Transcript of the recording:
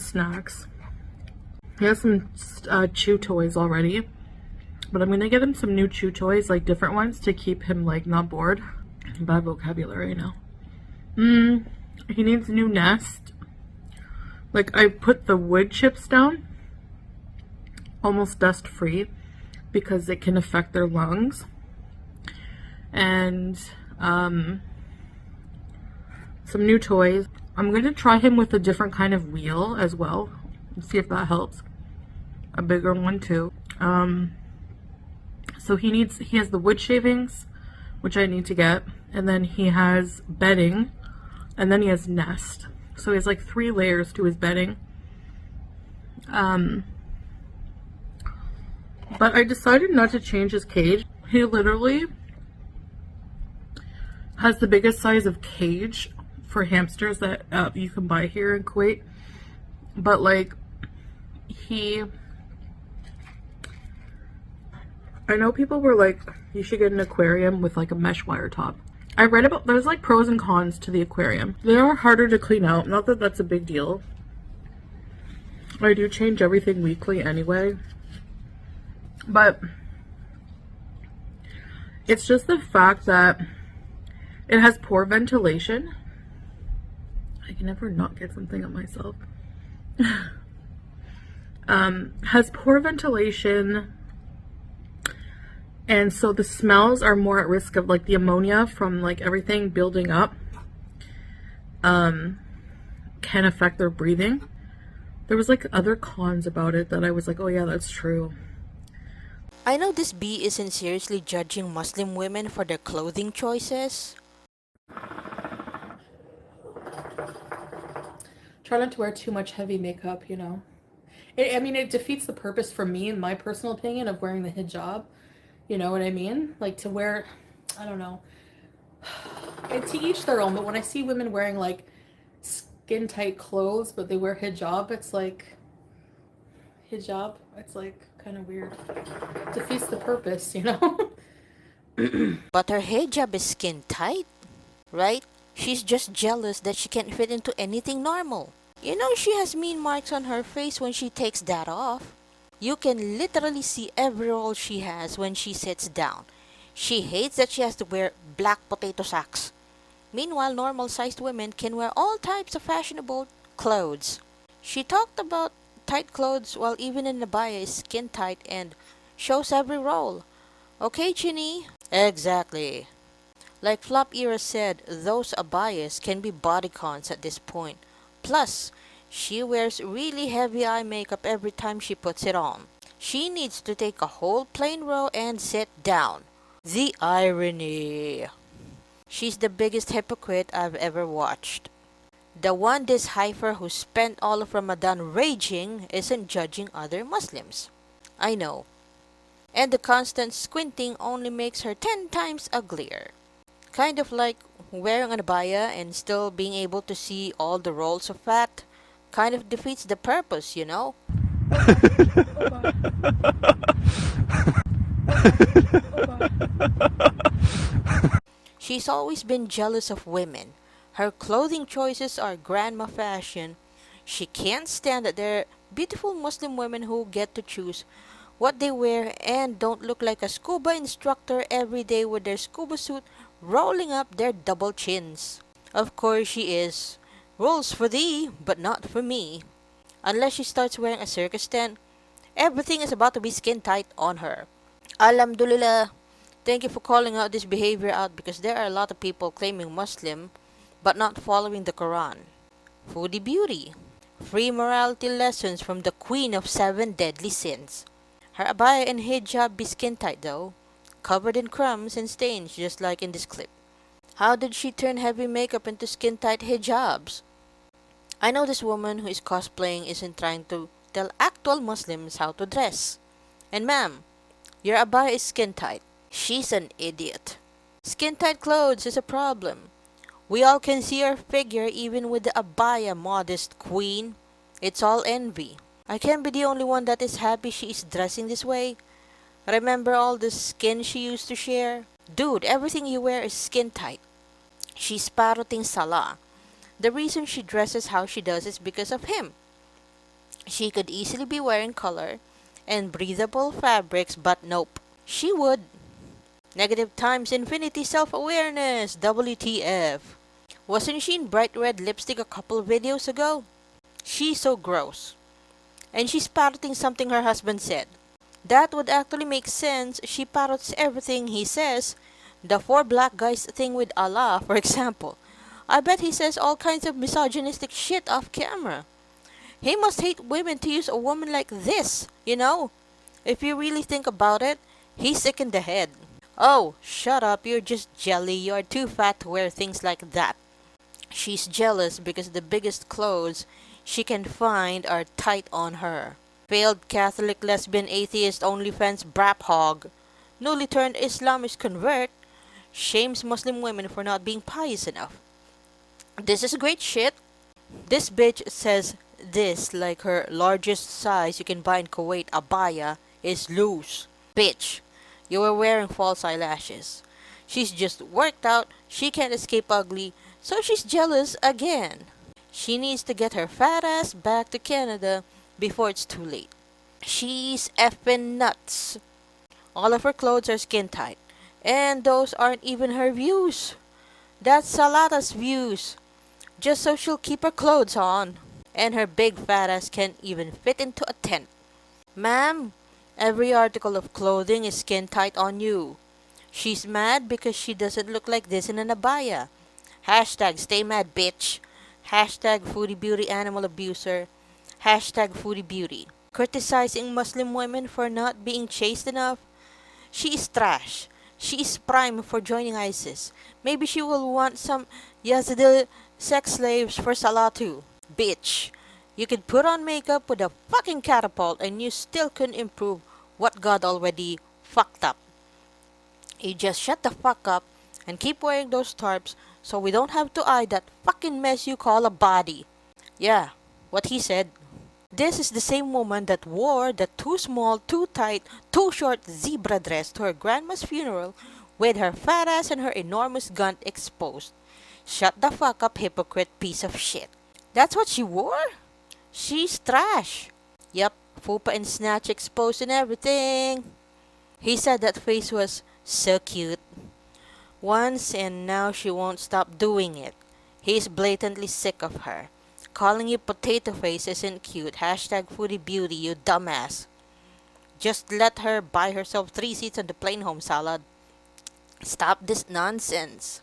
snacks. He has some chew toys already, but I'm gonna get him some new chew toys, like different ones, to keep him like not bored. Bad vocabulary now. He needs a new nest. Like, I put the wood chips down, almost dust free, because it can affect their lungs. And some new toys. I'm gonna try him with a different kind of wheel as well, and see if that helps. A bigger one too. So he has the wood shavings, which I need to get, and then he has bedding, and then he has nest. So he has like 3 layers to his bedding. But I decided not to change his cage. He literally has the biggest size of cage for hamsters that you can buy here in Kuwait. But like, I know people were like, you should get an aquarium with like a mesh wire top. I read about, there's like pros and cons to the aquarium. They are harder to clean out, not that that's a big deal. I do change everything weekly anyway. But it's just the fact that it has poor ventilation. I can never not get something on myself. Has poor ventilation, and so the smells are more at risk of like the ammonia from like everything building up can affect their breathing. There was like other cons about it that I was like, oh yeah, that's true. I know this bee isn't seriously judging Muslim women for their clothing choices. Try not to wear too much heavy makeup, you know. I mean, it defeats the purpose for me, in my personal opinion, of wearing the hijab. You know what I mean? Like, to wear, I don't know. To each their own, but when I see women wearing like skin tight clothes, but they wear hijab, it's like, kind of weird. Defeats the purpose, you know? But her hijab is skin tight, right? She's just jealous that she can't fit into anything normal. You know she has mean marks on her face when she takes that off. You can literally see every roll she has when she sits down. She hates that she has to wear black potato sacks. Meanwhile, normal-sized women can wear all types of fashionable clothes. She talked about tight clothes while even an abaya is skin tight and shows every roll. Okay, Chinny? Exactly. Like Flop Era said, those abayas can be bodycons at this point. Plus, she wears really heavy eye makeup every time she puts it on. She needs to take a whole plain row and sit down. The irony. She's the biggest hypocrite I've ever watched. The one this heifer who spent all of Ramadan raging isn't judging other Muslims. I know. And the constant squinting only makes her 10 times uglier. Kind of like wearing an abaya and still being able to see all the rolls of fat. Kind of defeats the purpose, you know? She's always been jealous of women. Her clothing choices are grandma fashion. She can't stand that there are beautiful Muslim women who get to choose what they wear and don't look like a scuba instructor every day with their scuba suit rolling up their double chins. Of course she is. Rules for thee, but not for me. Unless she starts wearing a circus tent, everything is about to be skin tight on her. Alhamdulillah. Thank you for calling out this behavior out, because there are a lot of people claiming Muslim but not following the Quran. Foodie Beauty. Free morality lessons from the Queen of 7 Deadly Sins. Her abaya and hijab be skin tight though, covered in crumbs and stains just like in this clip. How did she turn heavy makeup into skin tight hijabs? I know this woman who is cosplaying isn't trying to tell actual Muslims how to dress. And ma'am, your abaya is skin tight. She's an idiot. Skin tight clothes is a problem. We all can see her figure even with the abaya, modest queen. It's all envy. I can't be the only one that is happy she is dressing this way. Remember all the skin she used to share? Dude, everything you wear is skin tight. She's parroting Salah. The reason she dresses how she does is because of him. She could easily be wearing color and breathable fabrics, but nope. She would. Negative times infinity self-awareness. WTF. Wasn't she in bright red lipstick a couple videos ago? She's so gross. And she's parroting something her husband said. That would actually make sense. She parrots everything he says. The four black guys thing with Allah, for example. I bet he says all kinds of misogynistic shit off camera. He must hate women to use a woman like this, you know? If you really think about it, he's sick in the head. Oh, shut up, you're just jelly. You are too fat to wear things like that. She's jealous because the biggest clothes she can find are tight on her. Failed Catholic lesbian atheist OnlyFans brap hog. Newly turned Islamist convert shames Muslim women for not being pious enough. This is great shit. This bitch says this like her largest size you can buy in Kuwait abaya is loose. Bitch, you were wearing false eyelashes. She's just worked out, she can't escape ugly, so she's jealous again. She needs to get her fat ass back to Canada before it's too late. She's effing nuts. All of her clothes are skin tight. And those aren't even her views. That's Salata's views. Just so she'll keep her clothes on. And her big fat ass can't even fit into a tent. Ma'am, every article of clothing is skin tight on you. She's mad because she doesn't look like this in an abaya. Hashtag stay mad bitch. Hashtag foodie beauty animal abuser. Hashtag foodie beauty. Criticizing Muslim women for not being chaste enough? She is trash. She is prime for joining ISIS. Maybe she will want some Yazidi sex slaves for Salah too. Bitch, you could put on makeup with a fucking catapult and you still couldn't improve what God already fucked up. You just shut the fuck up and keep wearing those tarps so we don't have to eye that fucking mess you call a body. Yeah, what he said. This is the same woman that wore the too small, too tight, too short zebra dress to her grandma's funeral with her fat ass and her enormous gun exposed. Shut the fuck up, hypocrite piece of shit. That's what she wore? She's trash. Yep, fupa and snatch exposed and everything. He said that face was so cute once and now she won't stop doing it. He's blatantly sick of her. Calling you potato face isn't cute. Hashtag foodie beauty, you dumbass. Just let her buy herself 3 seats on the plane home salad. Stop this nonsense.